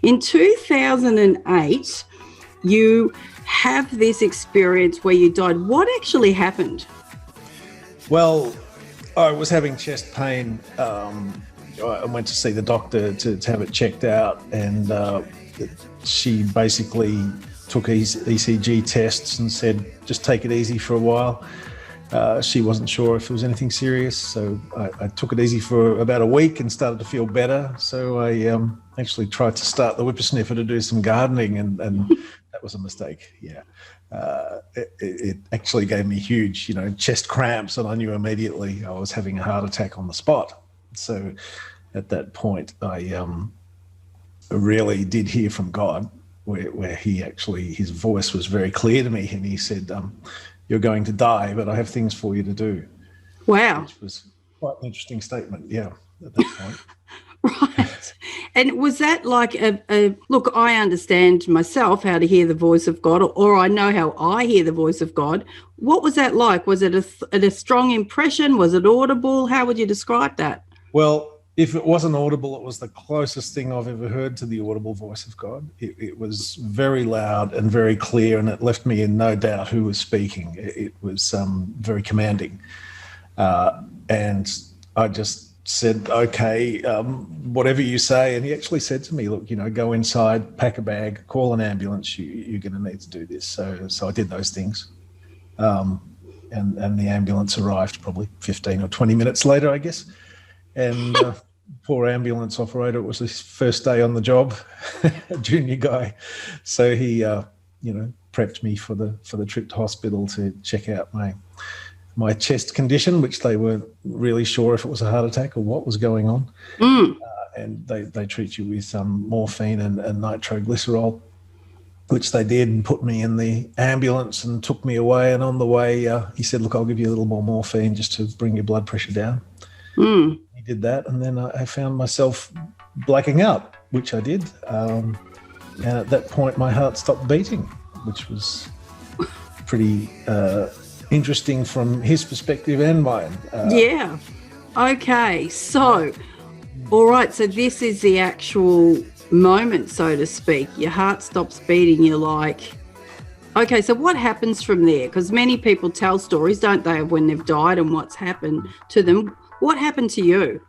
In 2008, you have this experience where you died. What actually happened? Well, I was having chest pain. I went to see the doctor to have it checked out, and she basically took ECG tests and said, just take it easy for a while. She wasn't sure if it was anything serious, so I took it easy for about a week and started to feel better. So I actually tried to start the whippersniffer to do some gardening, and that was a mistake. Yeah, it actually gave me huge, chest cramps, and I knew immediately I was having a heart attack on the spot. So at that point, I really did hear from God, where his voice was very clear to me, and he said, you're going to die, but I have things for you to do. Wow. Which was quite an interesting statement, yeah, at that point. Right. And was that like look, I understand myself how to hear the voice of God, or I know how I hear the voice of God. What was that like? Was it a strong impression? Was it audible? How would you describe that? Well, if it wasn't audible, it was the closest thing I've ever heard to the audible voice of God. It was very loud and very clear, and it left me in no doubt who was speaking. It was very commanding. And I just said, okay, whatever you say. And he actually said to me, look, go inside, pack a bag, call an ambulance. You're going to need to do this. So I did those things. And the ambulance arrived probably 15 or 20 minutes later, I guess. And poor ambulance operator, it was his first day on the job, a junior guy. So he, prepped me for the trip to hospital to check out my chest condition, which they weren't really sure if it was a heart attack or what was going on. And they treat you with morphine and nitroglycerol, which they did, and put me in the ambulance and took me away. And on the way, he said, look, I'll give you a little more morphine just to bring your blood pressure down. He did that, and then I found myself blacking out, which I did. And at that point, my heart stopped beating, which was pretty interesting from his perspective and mine. Yeah. Okay. So, all right. So this is the actual moment, so to speak. Your heart stops beating. You're like, okay, so what happens from there? Because many people tell stories, don't they, of when they've died and what's happened to them. What happened to you?